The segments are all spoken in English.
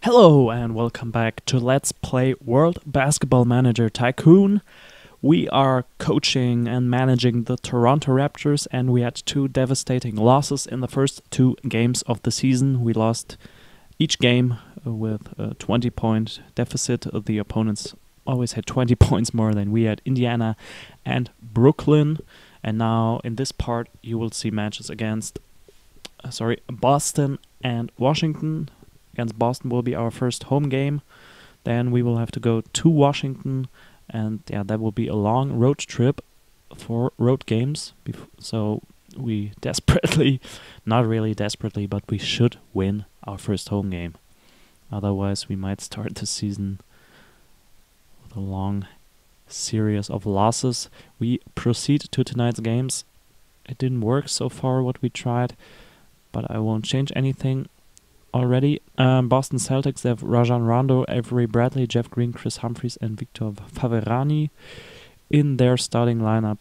Hello and welcome back to Let's Play World Basketball Manager Tycoon. We are coaching and managing the Toronto Raptors, and we had two devastating losses in the first two games of the season. We lost each game with a 20-point deficit. The opponents always had 20 points more than we had, Indiana and Brooklyn. And now in this part you will see matches against Boston and Washington. Against Boston will be our first home game. Then we will have to go to Washington, and yeah, that will be a long road trip for road games. So we desperately, not really desperately, but we should win our first home game. Otherwise, we might start the season with a long series of losses. We proceed to tonight's games. It didn't work so far what we tried, but I won't change anything already. Boston Celtics, they have Rajon Rondo, Avery Bradley, Jeff Green, Chris Humphries and Victor Faverani in their starting lineup.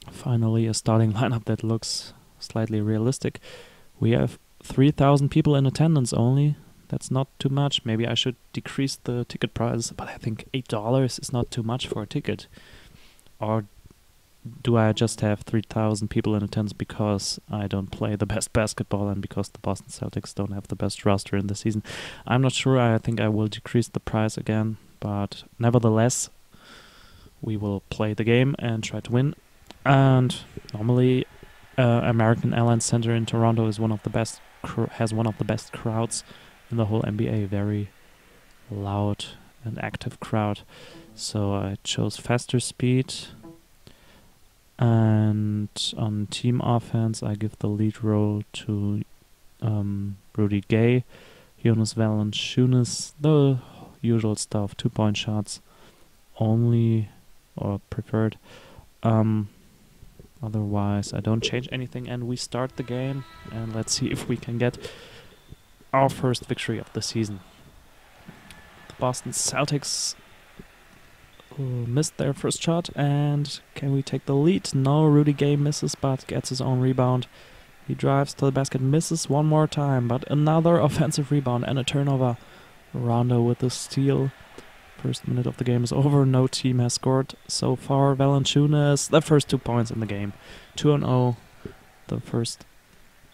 Finally a starting lineup that looks slightly realistic. We have 3,000 people in attendance only. That's not too much. Maybe I should decrease the ticket price, but I think $8 is not too much for a ticket. Or do I just have 3,000 people in attendance because I don't play the best basketball and because the Boston Celtics don't have the best roster in the season? I'm not sure. I think I will decrease the price again, but nevertheless, we will play the game and try to win. And normally, American Airlines Center in Toronto is one of the best. Has one of the best crowds in the whole NBA. Very loud and active crowd. So I chose faster speed. And on team offense, I give the lead role to Rudy Gay, Jonas Valanciunas, the usual stuff, 2-point shots only, or preferred. Otherwise, I don't change anything, and we start the game, and let's see if we can get our first victory of the season. The Boston Celtics missed their first shot, and can we take the lead? No, Rudy Gay misses but gets his own rebound. He drives to the basket, misses one more time, but another offensive rebound and a turnover. Rondo with the steal. First minute of the game is over. No team has scored so far. Valanciunas, the first 2 points in the game. 2-0, the first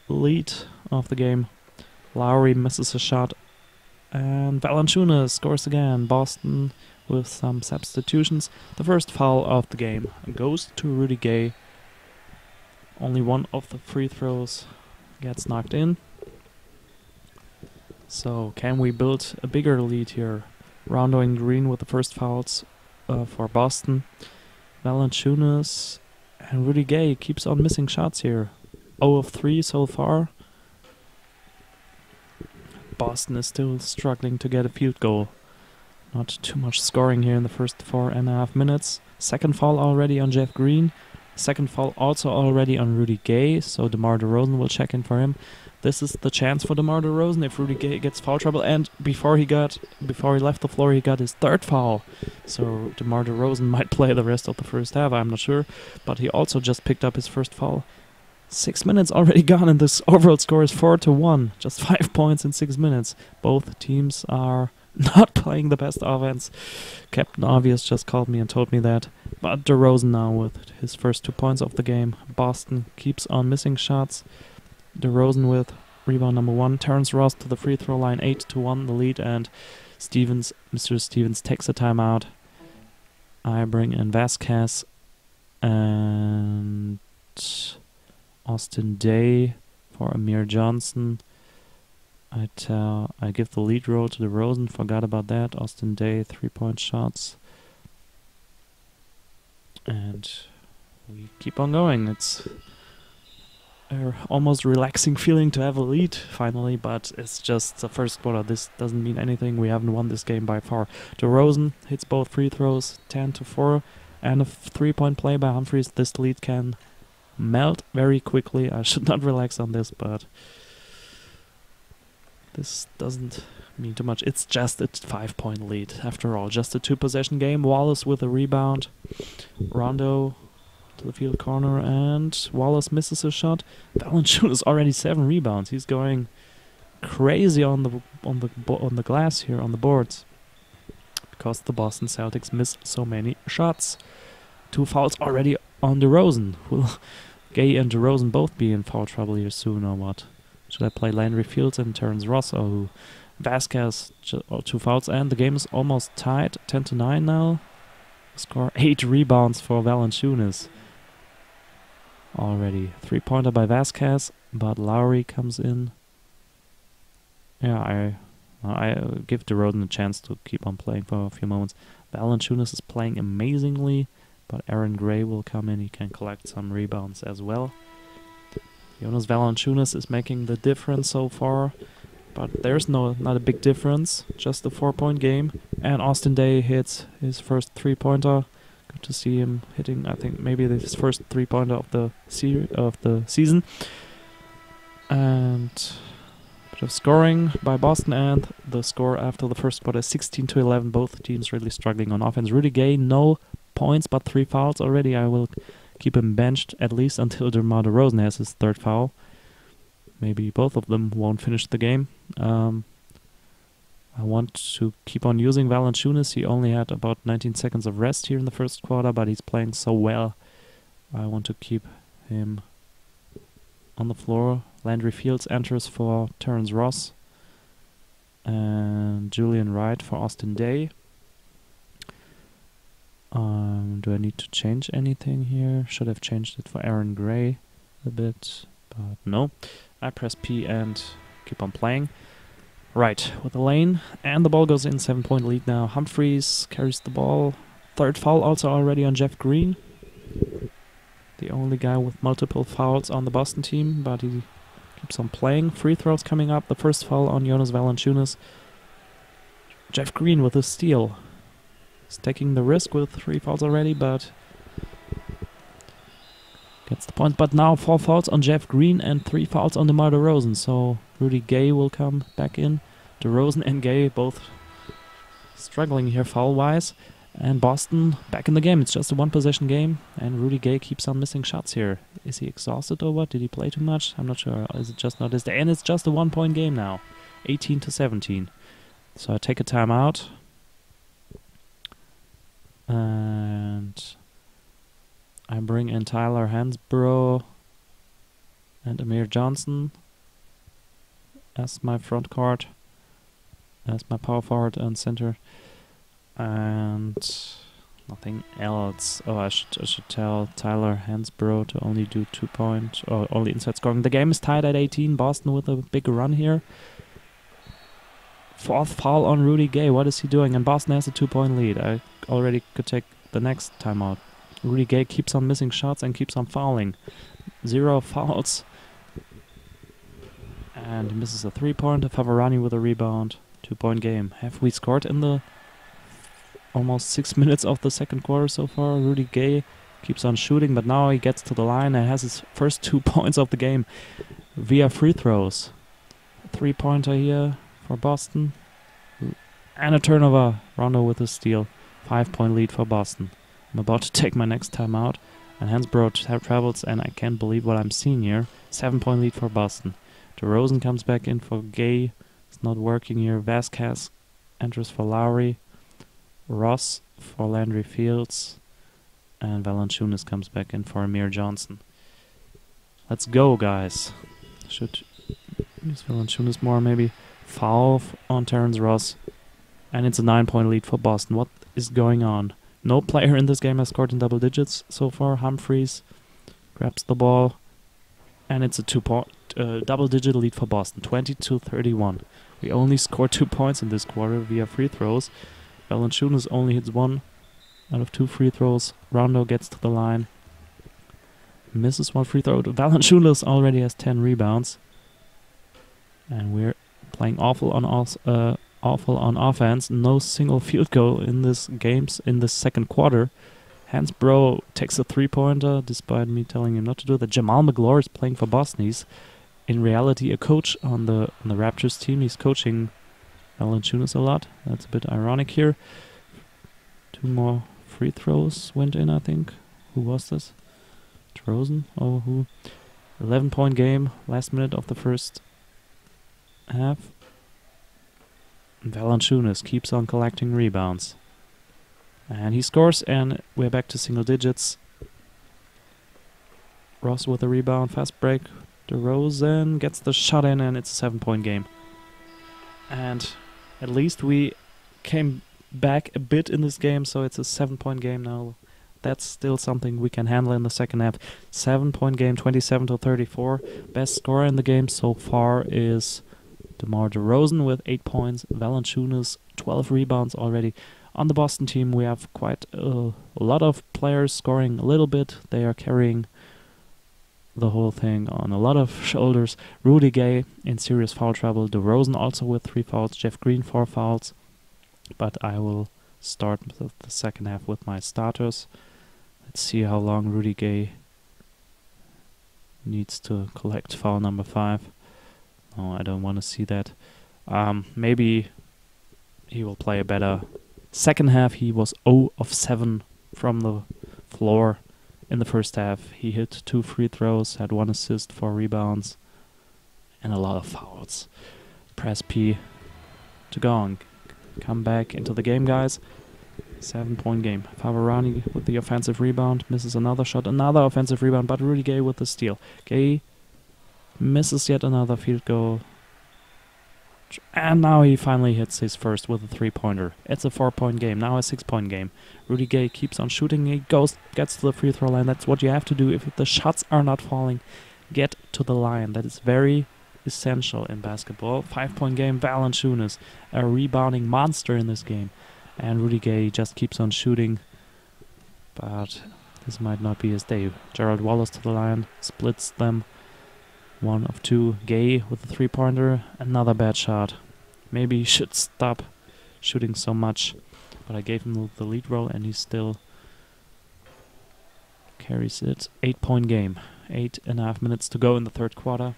lead of the game. Lowry misses a shot, and Valanciunas scores again. Boston with some substitutions. The first foul of the game goes to Rudy Gay. Only one of the free throws gets knocked in. So can we build a bigger lead here? Rondo and Green with the first fouls for Boston. Valanciunas and Rudy Gay keeps on missing shots here. 0 of 3 so far. Boston is still struggling to get a field goal. Not too much scoring here in the first 4.5 minutes. Second foul already on Jeff Green. Second foul also already on Rudy Gay, so DeMar DeRozan will check in for him. This is the chance for DeMar DeRozan if Rudy Gay gets foul trouble, and before he left the floor he got his third foul. So DeMar DeRozan might play the rest of the first half, I'm not sure, but he also just picked up his first foul. 6 minutes already gone, and this overall score is 4-1. Just 5 points in 6 minutes. Both teams are not playing the best offense. Captain Obvious just called me and told me that. But DeRozan now with his first 2 points of the game. Boston keeps on missing shots. DeRozan with rebound number 1. Terrence Ross to the free throw line, 8-1 the lead, and Mr. Stevens takes a timeout. I bring in Vasquez and Austin Day for Amir Johnson. I give the lead role to DeRozan, forgot about that. Austin Day, 3-point shots. And we keep on going. It's a almost relaxing feeling to have a lead finally, but it's just the first quarter. This doesn't mean anything. We haven't won this game by far. DeRozan hits both free throws, 10-4, and a 3-point play by Humphries. This lead can melt very quickly. I should not relax on this, but this doesn't mean too much. It's just a 5-point lead after all. Just a 2-possession game. Wallace with a rebound. Rondo to the field corner, and Wallace misses a shot. Valanciunas already 7 rebounds. He's going crazy on the glass here on the boards because the Boston Celtics miss so many shots. 2 fouls already on DeRozan. Will Gay and DeRozan both be in foul trouble here soon or what? Should I play Landry Fields and Terrence Ross or Vasquez? 2 fouls and the game is almost tied. 10-9 now. Score 8 rebounds for Valanciunas. Already 3-pointer by Vasquez, but Lowry comes in. Yeah, I give DeRozan a chance to keep on playing for a few moments. Valanciunas is playing amazingly, but Aaron Gray will come in. He can collect some rebounds as well. Jonas Valanciunas is making the difference so far, but there's not a big difference. Just a 4-point game, and Austin Day hits his first 3-pointer. Good to see him hitting. I think maybe his first 3-pointer of the season. And of scoring by Boston, and the score after the first quarter 16-11. Both teams really struggling on offense. Rudy Gay, no points but 3 fouls already. I will keep him benched at least until DeMar DeRozan has his 3rd foul. Maybe both of them won't finish the game. I want to keep on using Valanciunas. He only had about 19 seconds of rest here in the first quarter, but he's playing so well. I want to keep him on the floor. Landry Fields enters for Terrence Ross. And Julian Wright for Austin Day. Do I need to change anything here? Should have changed it for Aaron Gray a bit, but no. I press P and keep on playing. Right, with the lane, and the ball goes in. 7-point lead now. Humphries carries the ball. 3rd foul also already on Jeff Green. The only guy with multiple fouls on the Boston team, but he keeps on playing. Free throws coming up. The first foul on Jonas Valanciunas. Jeff Green with a steal. He's taking the risk with 3 fouls already, but gets the point. But now 4 fouls on Jeff Green and 3 fouls on DeMar DeRozan. So Rudy Gay will come back in. DeRozan and Gay both struggling here foul-wise. And Boston back in the game. It's just a 1-possession game, and Rudy Gay keeps on missing shots here. Is he exhausted or what? Did he play too much? I'm not sure. Is it just not his day? And it's just a 1-point game now. 18-17. So I take a timeout. And I bring in Tyler Hansbrough and Amir Johnson as my front court, as my power forward and center, and nothing else. Oh, I should tell Tyler Hansbrough to only do 2-point or only inside scoring. The game is tied at 18. Boston with a big run here. 4th foul on Rudy Gay. What is he doing? And Boston has a 2-point lead. I already could take the next timeout. Rudy Gay keeps on missing shots and keeps on fouling. 0 fouls. And he misses a 3-pointer. Favarani with a rebound. 2-point game. Have we scored in the almost 6 minutes of the second quarter so far? Rudy Gay keeps on shooting, but now he gets to the line and has his first 2 points of the game via free throws. 3-pointer here for Boston. And a turnover. Rondo with a steal. 5-point lead for Boston. I'm about to take my next timeout. And Hansbrough travels, and I can't believe what I'm seeing here. 7-point lead for Boston. DeRozan comes back in for Gay. It's not working here. Vasquez enters for Lowry. Ross for Landry Fields. And Valanciunas comes back in for Amir Johnson. Let's go, guys. Should use Valanciunas more, maybe. Foul on Terrence Ross. And it's a 9-point lead for Boston. What is going on? No player in this game has scored in double digits so far. Humphries grabs the ball. And it's a double-digit lead for Boston. 22-31. We only scored 2 points in this quarter via free throws. Valanciunas only hits 1 out of 2 free throws. Rondo gets to the line. Misses 1 free throw. Valanciunas already has 10 rebounds. And we're playing awful on offense. No single field goal in this games in the second quarter. Hansbrough takes a 3-pointer despite me telling him not to do that. Jamal McGlure is playing for Boston. He's in reality a coach on the Raptors team. He's coaching Valanciunas a lot. That's a bit ironic here. 2 more free throws went in, I think. Who was this? DeRozan? Oh, who? 11-point game. Last minute of the first half. Valanciunas keeps on collecting rebounds. And he scores, and we're back to single digits. Ross with a rebound, fast break. DeRozan gets the shot in, and it's a 7-point game. And at least we came back a bit in this game, so it's a 7-point game now. That's still something we can handle in the second half. 7-point game, 27-34. Best scorer in the game so far is DeMar DeRozan with 8 points. Valanciunas, 12 rebounds already. On the Boston team, we have quite a lot of players scoring a little bit. They are carrying the whole thing on a lot of shoulders. Rudy Gay in serious foul trouble. DeRozan also with 3 fouls. Jeff Green 4 fouls. But I will start the second half with my starters. Let's see how long Rudy Gay needs to collect foul number 5. No, I don't want to see that. Maybe he will play a better second half. He was 0 of 7 from the floor in the first half. He hit 2 free throws, had 1 assist, 4 rebounds, and a lot of fouls. Press P to go on. Come back into the game, guys. 7-point game. Favarani with the offensive rebound. Misses another shot. Another offensive rebound, but Rudy Gay with the steal. Gay misses yet another field goal. And now he finally hits his first with a 3-pointer. It's a 4-point game. Now a 6-point game. Rudy Gay keeps on shooting. He gets to the free throw line. That's what you have to do if the shots are not falling. Get to the line. That is very essential in basketball. 5-point game. Valanciunas, a rebounding monster in this game. And Rudy Gay just keeps on shooting. But this might not be his day. Gerald Wallace to the line. Splits them. 1 of 2. Gay with a 3-pointer. Another bad shot. Maybe he should stop shooting so much. But I gave him the lead role and he still carries it. 8-point game. 8.5 minutes to go in the third quarter.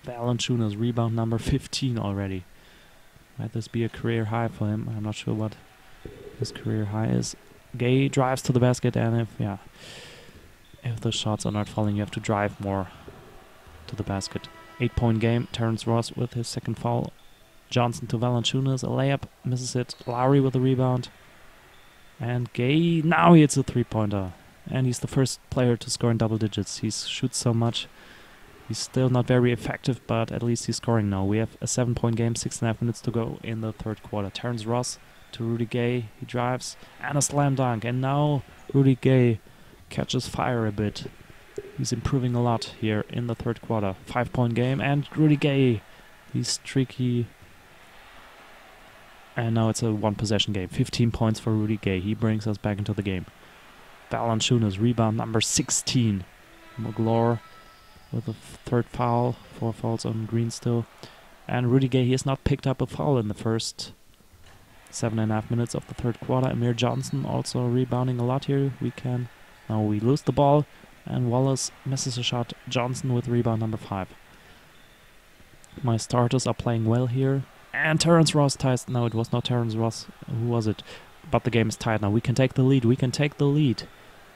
Valanciunas rebound number 15 already. Might this be a career high for him? I'm not sure what his career high is. Gay drives to the basket, and if the shots are not falling, you have to drive more to the basket. 8-point game. Terrence Ross with his second foul. Johnson to Valanciunas, a layup, misses it. Lowry with a rebound. And Gay, now he hits a 3-pointer. And he's the first player to score in double digits. He shoots so much. He's still not very effective, but at least he's scoring now. We have a 7-point game, 6.5 minutes to go in the third quarter. Terrence Ross to Rudy Gay. He drives, and a slam dunk. And now Rudy Gay catches fire a bit. He's improving a lot here in the third quarter. 5-point game, and Rudy Gay, he's streaky. And now it's a 1-possession game. 15 points for Rudy Gay. He brings us back into the game. Valanciunas, rebound number 16. McGlure with a third foul. 4 fouls on Green still. And Rudy Gay, he has not picked up a foul in the first 7.5 minutes of the third quarter. Amir Johnson also rebounding a lot here. Now we lose the ball. And Wallace misses a shot. Johnson with rebound number 5. My starters are playing well here. And Terrence Ross ties. No, it was not Terrence Ross. Who was it? But the game is tied now. We can take the lead. We can take the lead.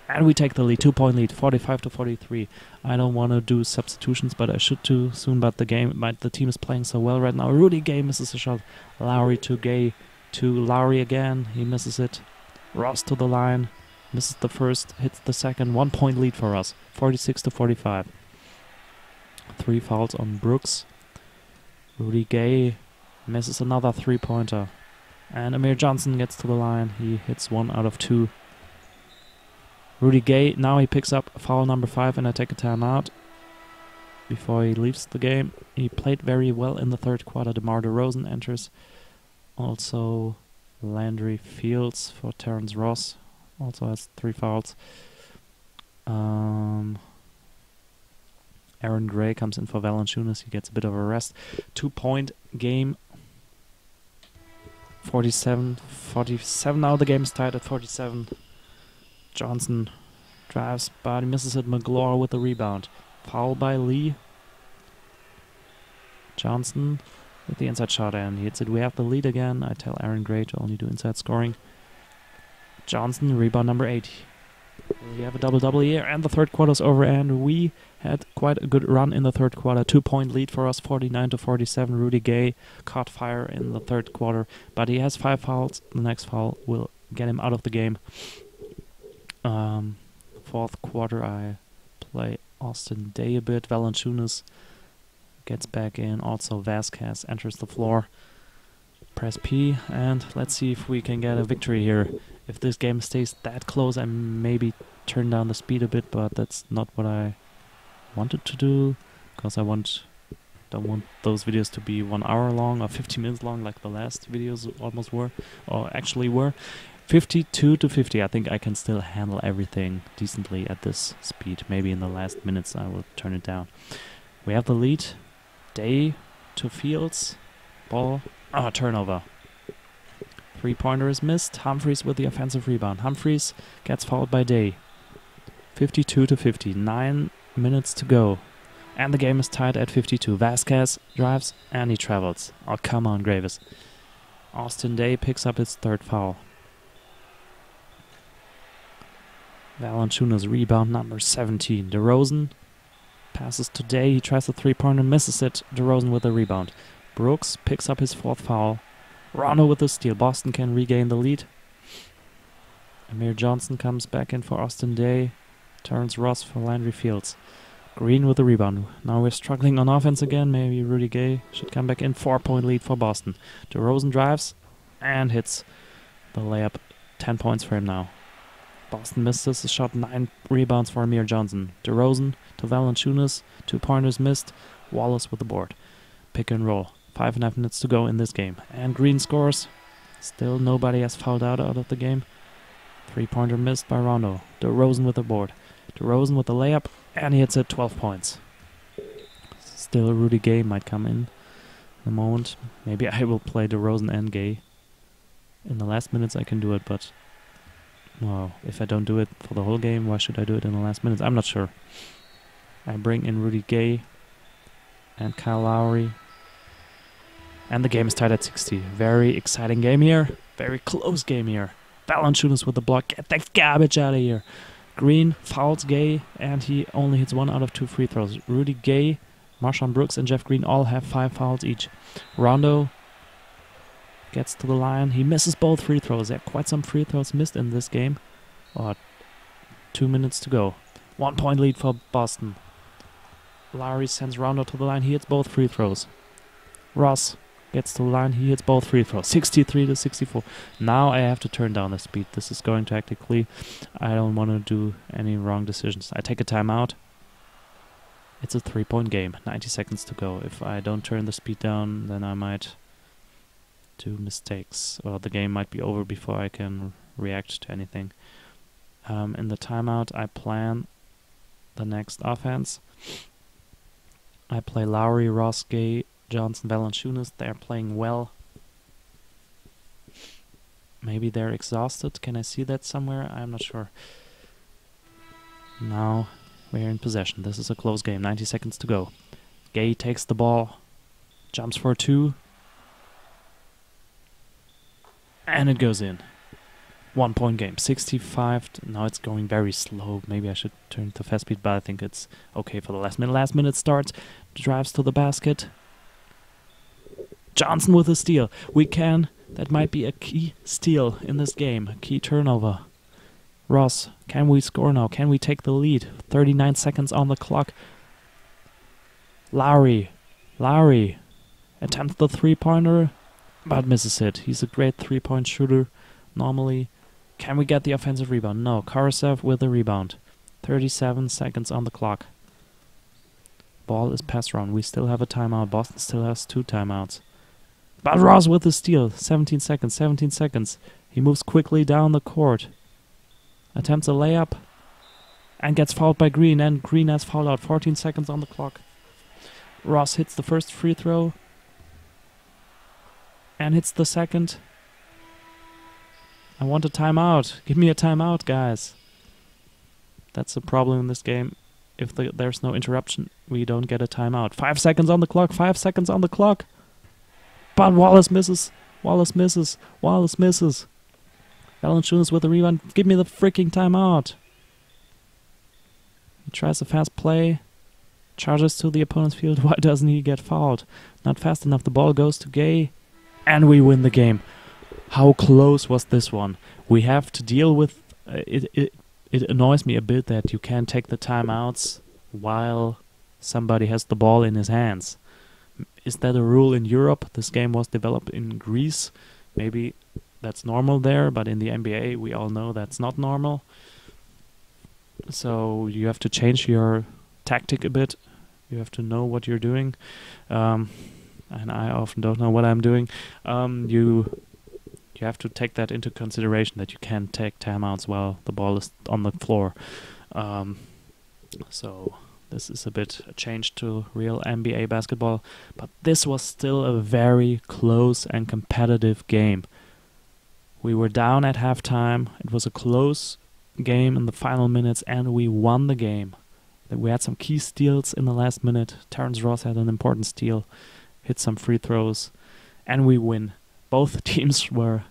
And we take the lead. 2-point lead. 45-43. I don't want to do substitutions, but I should too soon. But the team is playing so well right now. Rudy Gay misses a shot. Lowry to Gay. To Lowry again. He misses it. Ross to the line. Misses the first. Hits the second. 1-point lead for us. 46-45. 3 fouls on Brooks. Rudy Gay misses another 3-pointer. And Amir Johnson gets to the line. He hits 1 out of 2. Rudy Gay, now he picks up foul number 5, and I take a timeout before he leaves the game. He played very well in the third quarter. DeMar DeRozan enters. Also Landry Fields for Terrence Ross. Also has 3 fouls. Aaron Gray comes in for Valanciunas. He gets a bit of a rest. 2-point game. 47 now. The game is tied at 47. Johnson drives, but he misses it. McGlure with the rebound. Foul by Lee. Johnson with the inside shot, and he hits it. We have the lead again. I tell Aaron Gray to only do inside scoring. Johnson, rebound number 8. We have a double-double here, and the third quarter's over, and we had quite a good run in the third quarter. 2-point lead for us, 49-47. Rudy Gay caught fire in the third quarter, but he has 5 fouls. The next foul will get him out of the game. Fourth quarter, I play Austin Day a bit. Valanciunas gets back in. Also, Vasquez enters the floor. Press P, and let's see if we can get a victory here. If this game stays that close, I maybe turn down the speed a bit, but that's not what I wanted to do, because I don't want those videos to be 1 hour long or 50 minutes long like the last videos almost were, or actually were. 52-50, I think I can still handle everything decently at this speed. Maybe in the last minutes I will turn it down. We have the lead. Day to Fields. Ball. Turnover. 3-pointer is missed. Humphries with the offensive rebound. Humphries gets fouled by Day. 52-50. 9 minutes to go. And the game is tied at 52. Vasquez drives and he travels. Oh, come on, Graves. Austin Day picks up his 3rd foul. Valanciunas rebound number 17. DeRozan passes to Day. He tries the 3-pointer, misses it. DeRozan with the rebound. Brooks picks up his 4th foul. Rondo with the steal. Boston can regain the lead. Amir Johnson comes back in for Austin Day. Terrence Ross for Landry Fields. Green with the rebound. Now we're struggling on offense again. Maybe Rudy Gay should come back in. 4-point lead for Boston. DeRozan drives and hits the layup. 10 points for him now. Boston misses the shot. 9 rebounds for Amir Johnson. DeRozan to Valanciunas. 2-pointers missed. Wallace with the board. Pick and roll. 5.5 minutes to go in this game. And Green scores. Still nobody has fouled out of the game. 3-pointer missed by Rondo. DeRozan with the board. DeRozan with the layup. And he hits it. 12 points. Still Rudy Gay might come in a moment. Maybe I will play DeRozan and Gay. In the last minutes I can do it, but well, if I don't do it for the whole game, why should I do it in the last minutes? I'm not sure. I bring in Rudy Gay and Kyle Lowry. And the game is tied at 60. Very exciting game here. Very close game here. Valanciunas with the block. Get that garbage out of here. Green fouls Gay, and he only hits 1 out of 2 free throws. Rudy Gay, Marshawn Brooks, and Jeff Green all have 5 fouls each. Rondo gets to the line. He misses both free throws. There are quite some free throws missed in this game. 2 minutes to go. 1-point lead for Boston. Lowry sends Rondo to the line. He hits both free throws. Ross gets to the line. He hits both free throws. 63-64. Now I have to turn down the speed. This is going tactically. I don't want to do any wrong decisions. I take a timeout. It's a 3-point game. 90 seconds to go. If I don't turn the speed down, then I might do mistakes, or the game might be over before I can react to anything. In the timeout, I plan the next offense. I play Lowry, Ross, Gay, Johnson, Valanciunas. They're playing well. Maybe they're exhausted. Can I see that somewhere? I'm not sure. Now we're in possession. This is a close game. 90 seconds to go. Gay takes the ball, jumps for 2. And it goes in. 1-point game. 65. Now it's going very slow. Maybe I should turn to fast speed, but I think it's okay for the last minute. Last minute starts. Drives to the basket. Johnson with a steal. That might be a key steal in this game. A key turnover. Ross, can we score now? Can we take the lead? 39 seconds on the clock. Lowry attempts the 3-pointer. But misses it. He's a great 3-point shooter normally. Can we get the offensive rebound? No. Karasev with the rebound. 37 seconds on the clock. Ball is passed around. We still have a timeout. Boston still has 2 timeouts. But Ross with the steal. 17 seconds. He moves quickly down the court. Attempts a layup. And gets fouled by Green. And Green has fouled out. 14 seconds on the clock. Ross hits the first free throw. And hits the second. I want a timeout. Give me a timeout, guys. That's the problem in this game. If there's no interruption, we don't get a timeout. 5 seconds on the clock. 5 seconds on the clock. But Wallace misses. Wallace misses. Valanciunas with the rebound. Give me the freaking timeout. He tries a fast play, charges to the opponent's field. Why doesn't he get fouled? Not fast enough. The ball goes to Gay, and we win the game. How close was this one? We have to deal with it. It annoys me a bit that you can't take the timeouts while somebody has the ball in his hands. Is that a rule in Europe? This game was developed in Greece. Maybe that's normal there, but in the NBA we all know that's not normal. So you have to change your tactic a bit. You have to know what you're doing. And I often don't know what I'm doing. You have to take that into consideration, that you can't take timeouts while the ball is on the floor. So this is a bit a change to real NBA basketball, but this was still a very close and competitive game. We were down at halftime. It was a close game in the final minutes, and we won the game. We had some key steals in the last minute. Terrence Ross had an important steal, hit some free throws, and we win. Both teams were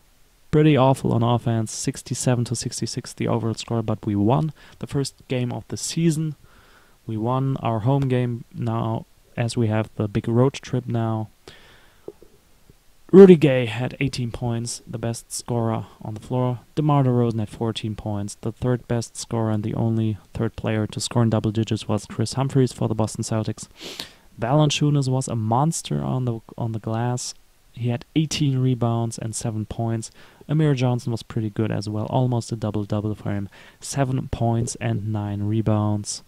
pretty awful on offense, 67-66 the overall score, but we won the first game of the season. We won our home game now, as we have the big road trip now. Rudy Gay had 18 points, the best scorer on the floor. DeMar DeRozan had 14 points. The third best scorer and the only third player to score in double digits was Chris Humphries for the Boston Celtics. Valanciunas was a monster on the glass. He had 18 rebounds and 7 points. Amir Johnson was pretty good as well, almost a double-double for him. 7 points and 9 rebounds.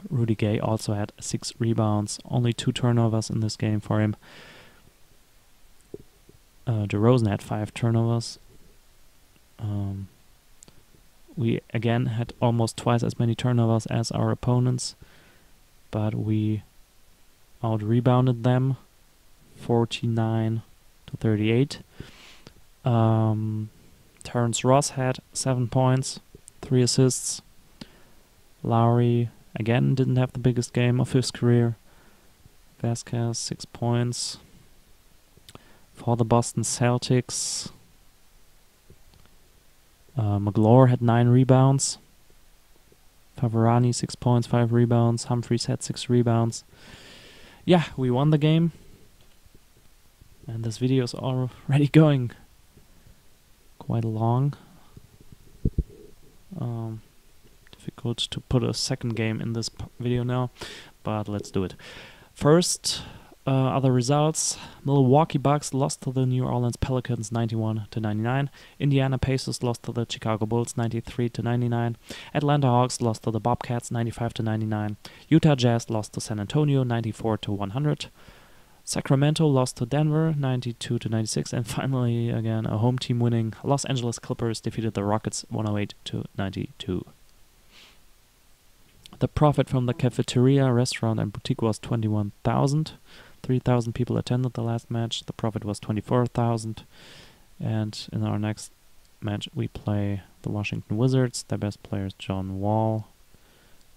Rudy Gay also had 6 rebounds, only 2 turnovers in this game for him. DeRozan had 5 turnovers. We again had almost twice as many turnovers as our opponents, but we out-rebounded them 49-38. Terrence Ross had 7 points, 3 assists. Lowry again didn't have the biggest game of his career. Vasquez 6 points. For the Boston Celtics, McGlure had 9 rebounds. Favorani 6 points, 5 rebounds. Humphries had 6 rebounds. Yeah, we won the game. And this video is already going quite long. Difficult to put a second game in this video now, but let's do it. First, other results: Milwaukee Bucks lost to the New Orleans Pelicans 91-99. Indiana Pacers lost to the Chicago Bulls 93-99. Atlanta Hawks lost to the Bobcats 95-99. Utah Jazz lost to San Antonio 94-100. Sacramento lost to Denver 92-96. And finally, again, a home team winning. Los Angeles Clippers defeated the Rockets 108-92. The profit from the cafeteria, restaurant, and boutique was $21,000. 3,000 people attended the last match. The profit was $24,000. And in our next match, we play the Washington Wizards. Their best player is John Wall.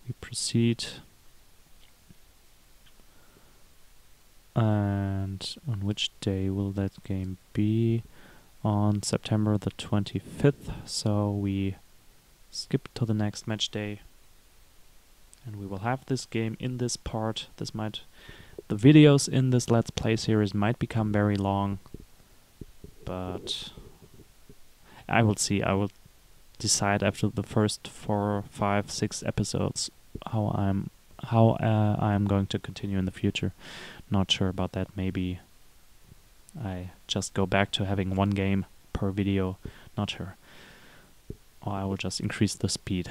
We proceed. And on which day will that game be? On September the 25th. So we skip to the next match day. And we will have this game in this part. The videos in this Let's Play series might become very long, but I will see. I will decide after the first 4, 5, 6 episodes how I'm going to continue in the future. Not sure about that. Maybe I just go back to having 1 game per video. Not sure. Or I will just increase the speed.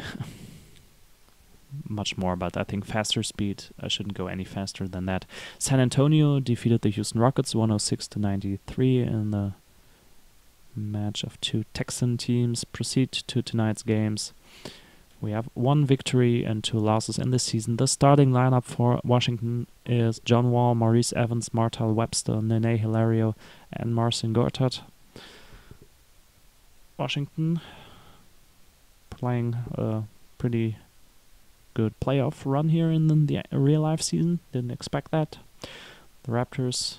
Much more, but I think faster speed. I shouldn't go any faster than that. San Antonio defeated the Houston Rockets 106-93 in the match of 2 Texan teams. Proceed to tonight's games. We have 1 victory and 2 losses in this season. The starting lineup for Washington is John Wall, Maurice Evans, Martel Webster, Nene Hilario, and Marcin Gortat. Washington playing a pretty good playoff run here in the real life season. Didn't expect that. The Raptors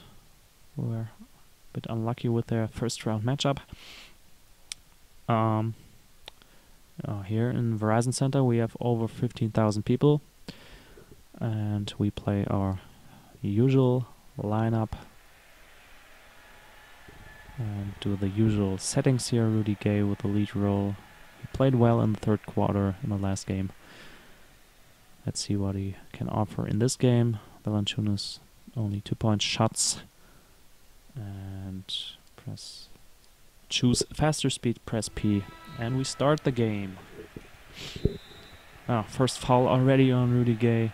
were a bit unlucky with their first round matchup. Here in Verizon Center we have over 15,000 people, and we play our usual lineup and do the usual settings here. Rudy Gay with the lead role. He played well in the third quarter in the last game. Let's see what he can offer in this game. Valanciunas only 2-point shots. And choose faster speed, press P, and we start the game. First foul already on Rudy Gay.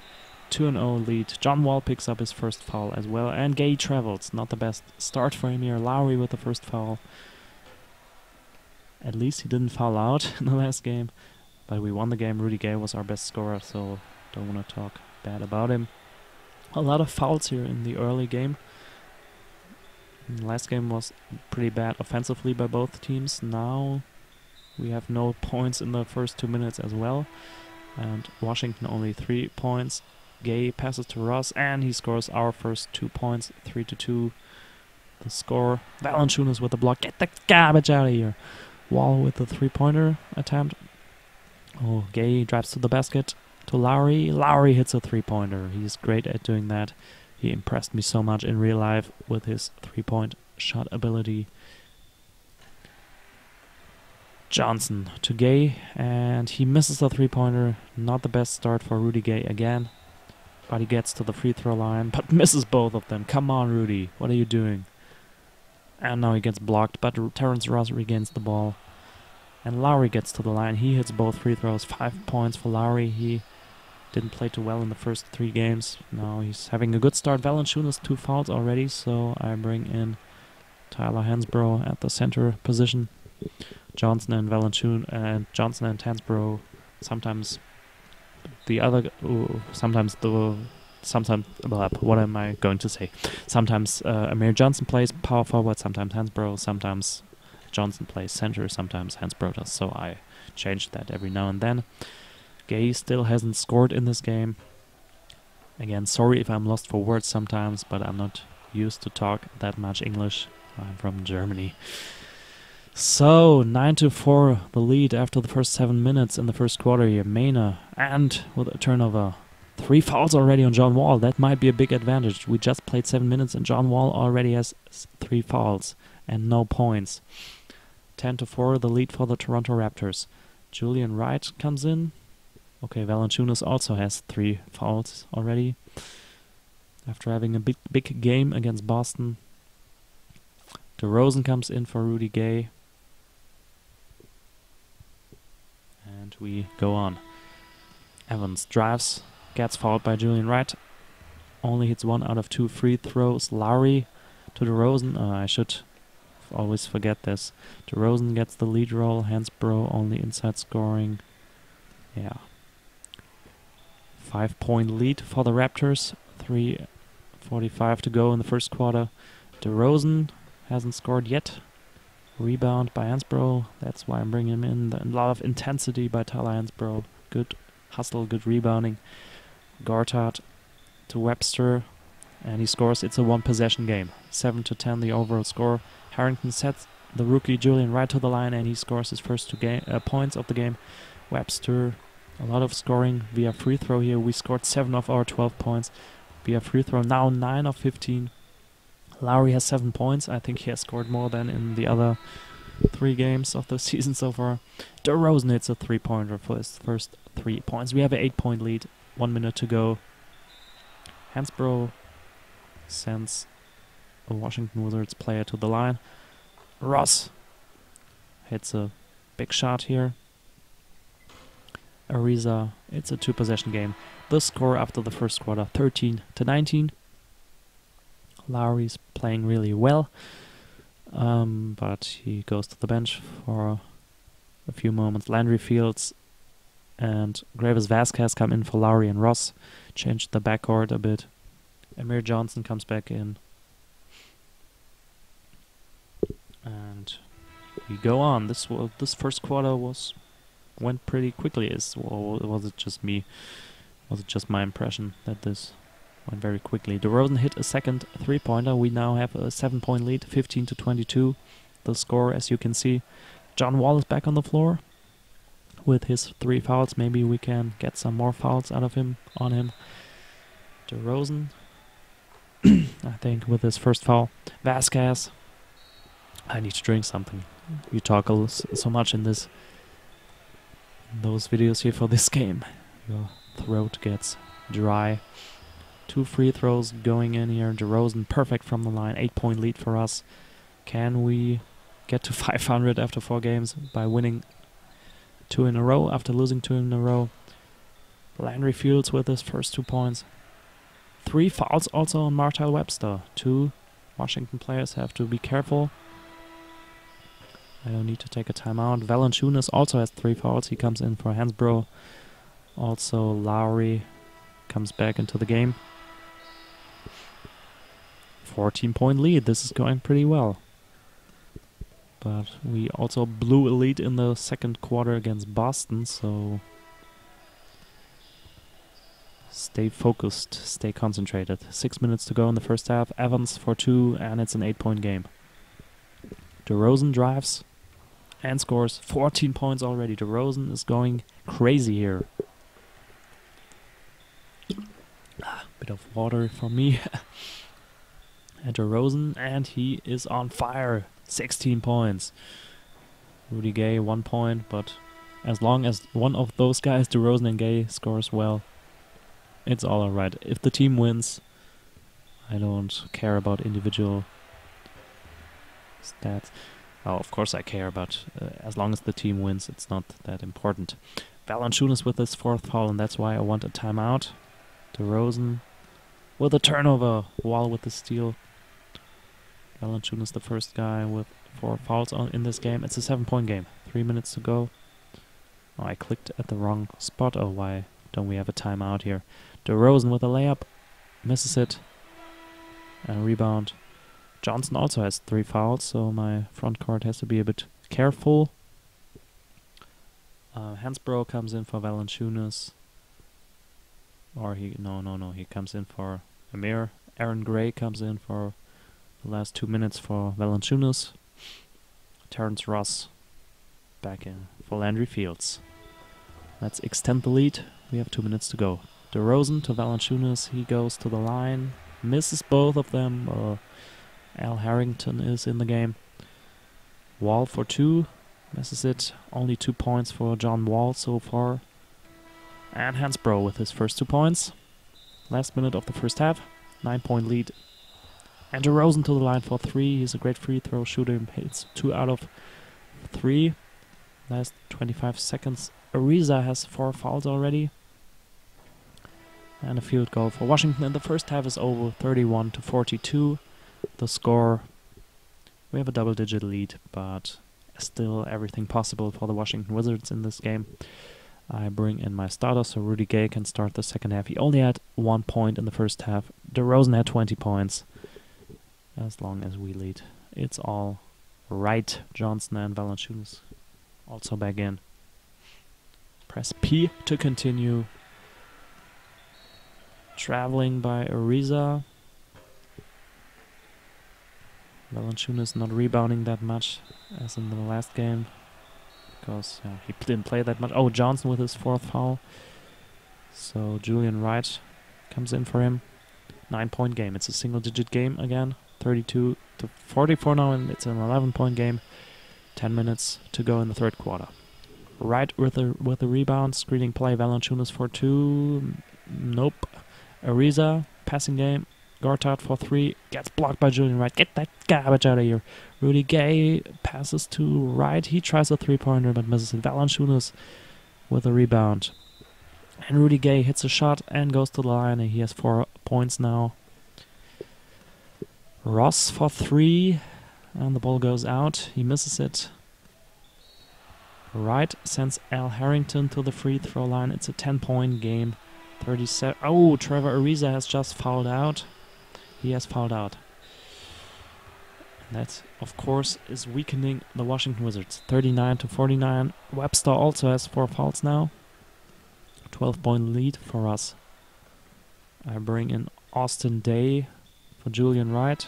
2-0 lead. John Wall picks up his first foul as well, and Gay travels. Not the best start for him here. Lowry with the first foul. At least he didn't foul out in the last game, but we won the game. Rudy Gay was our best scorer, so don't want to talk bad about him. A lot of fouls here in the early game. The last game was pretty bad offensively by both teams. Now we have no points in the first 2 minutes as well. And Washington only 3 points. Gay passes to Ross and he scores our first 2 points, 3-2. The score. Valanciunas with the block. Get the garbage out of here. Wall with the 3-pointer attempt. Oh, Gay drives to the basket to Lowry. Lowry hits a 3-pointer. He's great at doing that. He impressed me so much in real life with his 3-point shot ability. Johnson to Gay, and he misses the 3-pointer. Not the best start for Rudy Gay again. But he gets to the free throw line, but misses both of them. Come on, Rudy. What are you doing? And now he gets blocked, but Terrence Ross regains the ball. And Lowry gets to the line. He hits both free throws. 5 points for Lowry. He didn't play too well in the first 3 games. Now he's having a good start. Valanciunas 2 fouls already, so I bring in Tyler Hansbrough at the center position. Johnson and Hansbrough. Sometimes the other. What am I going to say? Sometimes Amir Johnson plays power forward. Sometimes Hansbrough. Sometimes Johnson plays center. Sometimes Hansbrough does. So I change that every now and then. Gay still hasn't scored in this game. Again, sorry if I'm lost for words sometimes, but I'm not used to talk that much English. I'm from Germany. So, 9-4 the lead after the first 7 minutes in the first quarter here. Maynard, and with a turnover. 3 fouls already on John Wall. That might be a big advantage. We just played 7 minutes and John Wall already has 3 fouls and no points. 10-4 the lead for the Toronto Raptors. Julian Wright comes in. Okay, Valanciunas also has 3 fouls already. After having a big game against Boston. DeRozan comes in for Rudy Gay. And we go on. Evans drives, gets fouled by Julian Wright. Only hits 1 out of 2 free throws. Lowry to DeRozan. I should always forget this. DeRozan gets the lead role. Hansbrough only inside scoring. Yeah. 5-point lead for the Raptors. 3:45 to go in the first quarter. DeRozan hasn't scored yet. Rebound by Hansbrough. That's why I'm bringing him in. A lot of intensity by Tyler Hansbrough. Good hustle, good rebounding. Gortat to Webster. And he scores. It's a 1-possession game. 7-10 the overall score. Harrington sets the rookie Julian Wright to the line and he scores his first 2 points of the game. Webster, a lot of scoring via free throw here. We scored 7 of our 12 points via free throw. Now 9 of 15. Lowry has 7 points. I think he has scored more than in the other 3 games of the season so far. DeRozan hits a 3-pointer for his first 3 points. We have an 8-point lead. 1 minute to go. Hansbrough sends a Washington Wizards player to the line. Ross hits a big shot here. Ariza, it's a 2-possession game. The score after the first quarter, 13-19. Lowry's playing really well, but he goes to the bench for a few moments. Landry Fields and Gravis Vasquez come in for Lowry and Ross. Changed the backcourt a bit. Amir Johnson comes back in. And we go on. This first quarter went pretty quickly. Was it just me? Was it just my impression that this went very quickly? DeRozan hit a second 3-pointer. We now have a 7-point lead, 15-22. The score, as you can see. John Wall is back on the floor. with his 3 fouls. Maybe we can get some more fouls out of him, on him. DeRozan, I think, with his first foul. Vasquez. I need to drink something. You talk so much in those videos here for this game. Your throat gets dry. 2 free throws going in here. DeRozan perfect from the line. 8-point lead for us. Can we get to 500 after 4 games by winning 2 in a row after losing 2 in a row? Landry Fields with his first 2 points. 3 fouls also on Martell Webster. 2 Washington players have to be careful. I don't need to take a timeout. Valanciunas also has 3 fouls. He comes in for Hansbrough. Also Lowry comes back into the game. 14-point lead. This is going pretty well. But we also blew a lead in the second quarter against Boston, so stay focused, stay concentrated. 6 minutes to go in the first half. Evans for 2, and it's an 8-point game. DeRozan drives and scores 14 points already. DeRozan is going crazy here. Bit of water for me. And DeRozan, and he is on fire. 16 points. Rudy Gay 1 point, but as long as one of those guys, DeRozan and Gay, scores well, it's all alright. If the team wins, I don't care about individual stats. Oh, of course I care, but as long as the team wins, it's not that important. Valanciunas with his 4th foul, and that's why I want a timeout. DeRozan with a turnover, Wall with the steal. Valanciunas the first guy with 4 fouls in this game. It's a 7-point game. 3 minutes to go. Oh, I clicked at the wrong spot. Oh, why don't we have a timeout here? DeRozan with a layup. Misses it. And a rebound. Johnson also has 3 fouls, so my front court has to be a bit careful. Hansbrough comes in for Valanciunas. Or he comes in for Amir. Aaron Gray comes in for the last 2 minutes for Valanciunas. Terrence Ross back in for Landry Fields. Let's extend the lead. We have 2 minutes to go. DeRozan to Valanciunas. He goes to the line. Misses both of them. Al Harrington is in the game. Wall for 2. Misses it. Only 2 points for John Wall so far. And Hansbrough with his first 2 points. Last minute of the first half. 9-point lead. And DeRozan to the line for 3. He's a great free throw shooter. Hits 2 out of 3. Last 25 seconds. Ariza has 4 fouls already. And a field goal for Washington. And the first half is over. 31-42. The score. We have a double-digit lead, but still everything possible for the Washington Wizards in this game. I bring in my starter so Rudy Gay can start the second half. He only had 1 point in the first half. DeRozan had 20 points. As long as we lead, it's all right. Johnson and Valanciunas also back in. Press P to continue. Traveling by Ariza. Valanciunas not rebounding that much as in the last game, because he didn't play that much. Oh, Johnson with his 4th foul. So Julian Wright comes in for him. 9-point game. It's a single-digit game again. 32-44 now, and it's an 11-point game. 10 minutes to go in the third quarter. Wright with a rebound, screening play. Valanciunas for 2. Nope. Ariza, passing game. Gortat for 3, gets blocked by Julian Wright. Get that garbage out of here. Rudy Gay passes to Wright. He tries a 3-pointer but misses it. Valanciunas with a rebound. And Rudy Gay hits a shot and goes to the line, and he has 4 points now. Ross for 3, and the ball goes out. He misses it. Wright sends Al Harrington to the free throw line. It's a 10-point game. 37. Oh, Trevor Ariza has just fouled out. He has fouled out. That, of course, is weakening the Washington Wizards. 39-49. Webster also has 4 fouls now. 12-point lead for us. I bring in Austin Day for Julian Wright.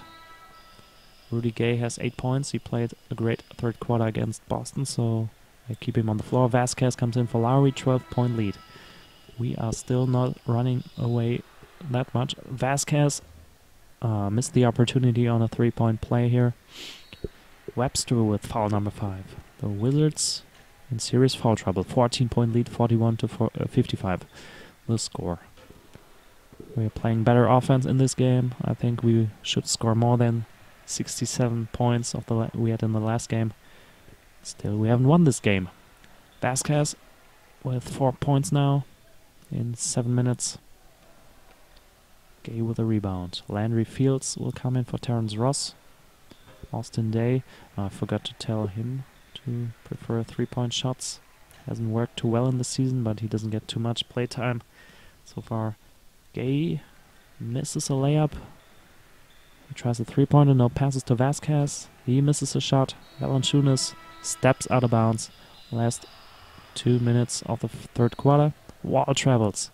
Rudy Gay has 8 points. He played a great third quarter against Boston, so They keep him on the floor. Vasquez comes in for Lowry, 12-point lead. We are still not running away that much. Vasquez missed the opportunity on a 3-point play here. Webster with foul number 5. The Wizards in serious foul trouble. 14-point lead, 41-55. The score. We are playing better offense in this game. I think we should score more than 67 points of the we had in the last game. Still, we haven't won this game. Vasquez with 4 points now in 7 minutes. Gay with a rebound. Landry Fields will come in for Terrence Ross. Austin Day, I forgot to tell him to prefer 3-point shots. Hasn't worked too well in the season, but he doesn't get too much playtime so far. Gay misses a layup. He tries a 3-pointer, no passes to Vasquez. He misses a shot. Valanciunas steps out of bounds. Last 2 minutes of the third quarter. Wall travels.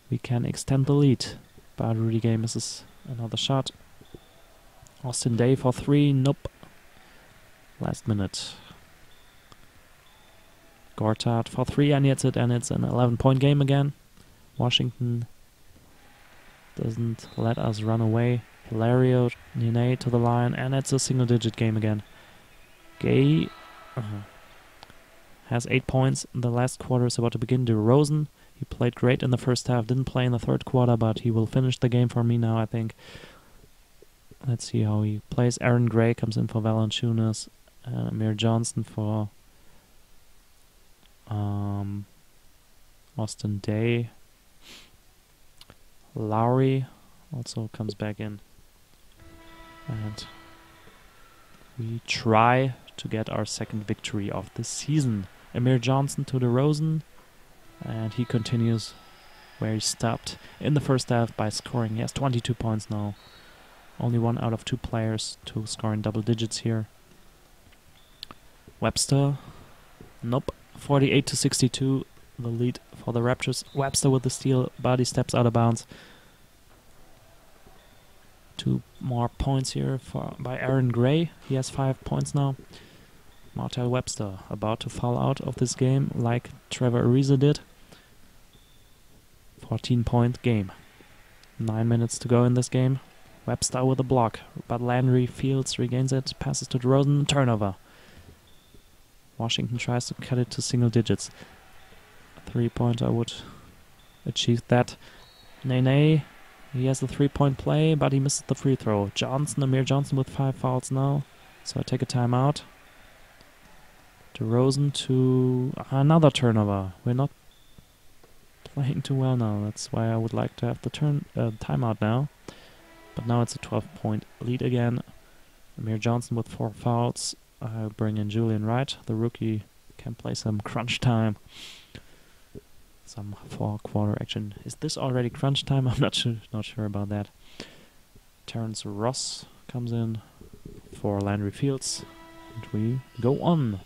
We can extend the lead, but Rudy Gay misses another shot. Austin Day for 3, nope. Last minute. Gortat for 3, and it's an 11-point game again. Washington doesn't let us run away. Hilario Nene to the line, and it's a single-digit game again. Gay has 8 points. The last quarter is about to begin. DeRozan, he played great in the first half, didn't play in the third quarter, but he will finish the game for me now, I think. Let's see how he plays. Aaron Gray comes in for Valanciunas. Amir Johnson for Austin Day. Lowry also comes back in. And we try to get our second victory of the season. Amir Johnson to DeRozan. And he continues where he stopped in the first half by scoring. He has 22 points now. Only 1 out of 2 players to score in double digits here. Webster. Nope. 48-62. The lead for the Raptors. Webster with the steal. But he steps out of bounds. 2 more points here by Aaron Gray. He has 5 points now. Martell Webster about to foul out of this game like Trevor Ariza did. 14-point game. 9 minutes to go in this game. Webster with a block, but Landry Fields regains it, passes to DeRozan, turnover. Washington tries to cut it to single digits. 3-pointer would achieve that. Nene, he has a 3-point play, but he misses the free throw. Amir Johnson with 5 fouls now, so I take a timeout. DeRozan to another turnover. We're not playing too well now, that's why I would like to have the timeout now. But now it's a 12-point lead again. Amir Johnson with 4 fouls. I bring in Julian Wright. The rookie can play some crunch time. Some 4-quarter action. Is this already crunch time? I'm not sure about that. Terrence Ross comes in for Landry Fields. And we go on.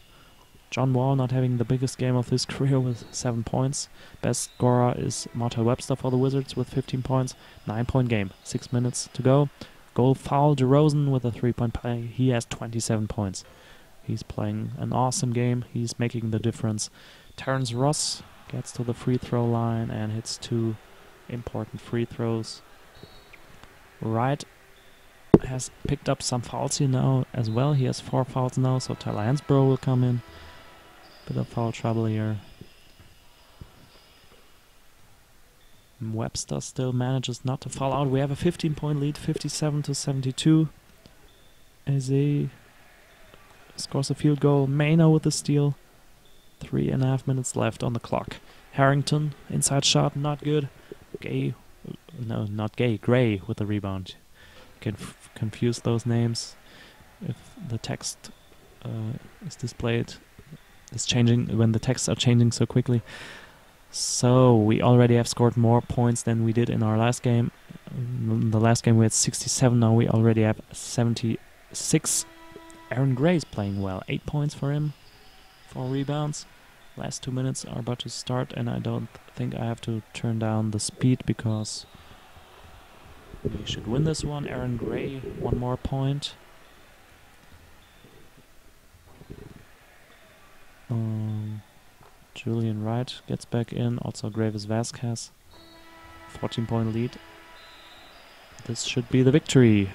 John Wall not having the biggest game of his career with 7 points. Best scorer is Martell Webster for the Wizards with 15 points. 9-point game. 6 minutes to go. Goal foul. DeRozan with a 3-point play. He has 27 points. He's playing an awesome game. He's making the difference. Terrence Ross gets to the free throw line and hits 2 important free throws. Wright has picked up some fouls here now as well. He has 4 fouls now, so Tyler Hansbrough will come in. Bit of foul trouble here. Webster still manages not to foul out. We have a 15-point lead, 57-72. Eze scores a field goal. Maynard with the steal. 3.5 minutes left on the clock. Harrington, inside shot, not good. Gray with the rebound. You can confuse those names if the text is displayed. It's changing when the texts are changing so quickly. So we already have scored more points than we did in our last game. In the last game we had 67, now we already have 76. Aaron Gray is playing well. 8 points for him. 4 rebounds. Last 2 minutes are about to start, and I don't think I have to turn down the speed because we should win this one. Aaron Gray, 1 more point. Julian Wright gets back in. Also Gravis Vasquez. 14-point lead. This should be the victory.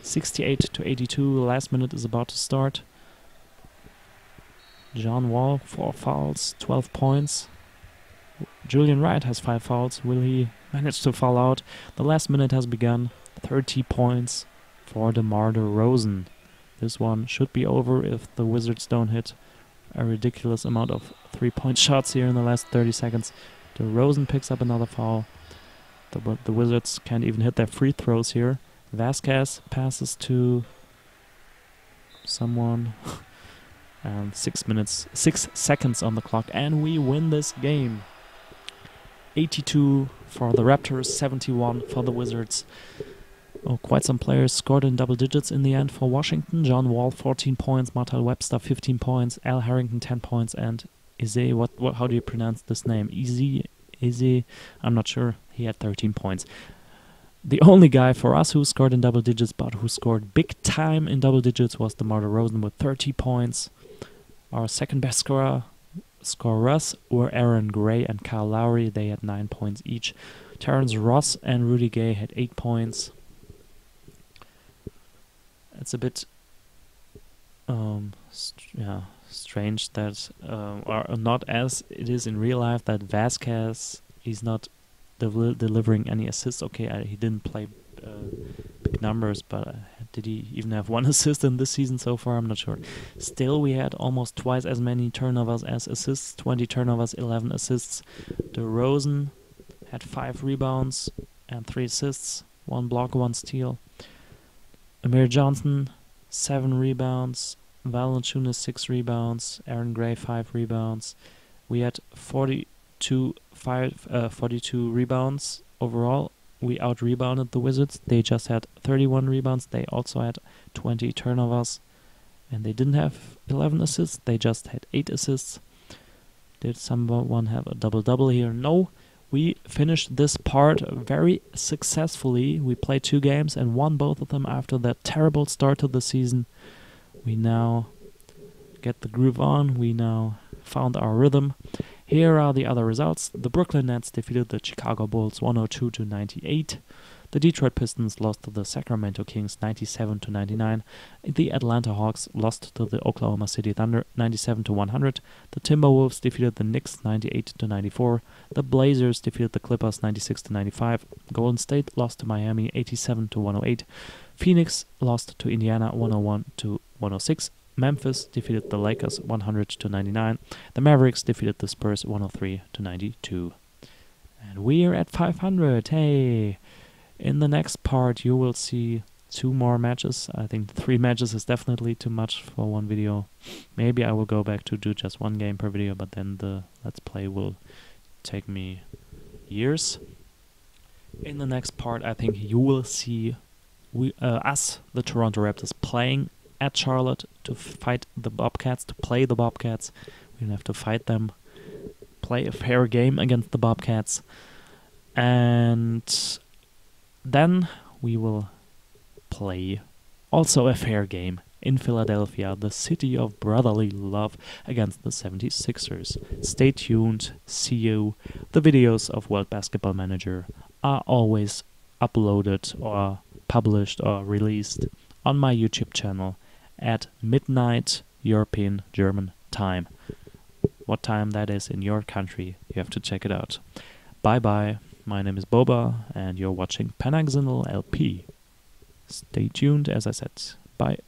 68-82. Last minute is about to start. John Wall, 4 fouls, 12 points. Julian Wright has 5 fouls. Will he manage to foul out? The last minute has begun. 30 points for DeMar DeRozan. This one should be over if the Wizards don't hit a ridiculous amount of 3-point shots here in the last 30 seconds. DeRozan picks up another foul. The Wizards can't even hit their free throws here. Vasquez passes to someone. And 6 seconds on the clock, and we win this game. 82 for the Raptors, 71 for the Wizards. Oh, quite some players scored in double digits in the end for Washington. John Wall, 14 points. Martell Webster, 15 points. Al Harrington, 10 points. And Izzy, how do you pronounce this name? Izzy, I'm not sure. He had 13 points. The only guy for us who scored in double digits, but who scored big time in double digits, was DeMar DeRozan with 30 points. Our second best scorers were Aaron Gray and Kyle Lowry. They had 9 points each. Terrence Ross and Rudy Gay had 8 points. It's a bit strange that, or not as it is in real life, that Vasquez is not delivering any assists. Okay, he didn't play big numbers, but did he even have 1 assist in this season so far? I'm not sure. Still, we had almost twice as many turnovers as assists. 20 turnovers, 11 assists. DeRozan had 5 rebounds and 3 assists. 1 block, 1 steal. Amir Johnson, 7 rebounds. Valanciunas, 6 rebounds. Aaron Gray, 5 rebounds. We had 42 rebounds overall. We out-rebounded the Wizards. They just had 31 rebounds. They also had 20 turnovers. And they didn't have 11 assists. They just had 8 assists. Did someone have a double-double here? No. We finished this part very successfully. We played 2 games and won both of them after that terrible start to the season. We now get the groove on. We now found our rhythm. Here are the other results. The Brooklyn Nets defeated the Chicago Bulls 102-98. The Detroit Pistons lost to the Sacramento Kings 97-99. The Atlanta Hawks lost to the Oklahoma City Thunder 97-100. The Timberwolves defeated the Knicks 98-94. The Blazers defeated the Clippers 96-95. Golden State lost to Miami 87-108. Phoenix lost to Indiana 101-106. Memphis defeated the Lakers 100-99. The Mavericks defeated the Spurs 103-92. And we're at 500. Hey! In the next part you will see 2 more matches. I think 3 matches is definitely too much for one video. Maybe I will go back to do just 1 game per video, but then the Let's Play will take me years. In the next part I think you will see us, the Toronto Raptors, playing at Charlotte to fight the Bobcats, to play the Bobcats. We don't have to fight them. Play a fair game against the Bobcats. And then we will play also a fair game in Philadelphia, the city of brotherly love, against the 76ers. Stay tuned. See you. The videos of World Basketball Manager are always uploaded or published or released on my YouTube channel at midnight European German time. What time that is in your country, you have to check it out. Bye bye. My name is Boba and you're watching Panaxinal LP. Stay tuned, as I said. Bye.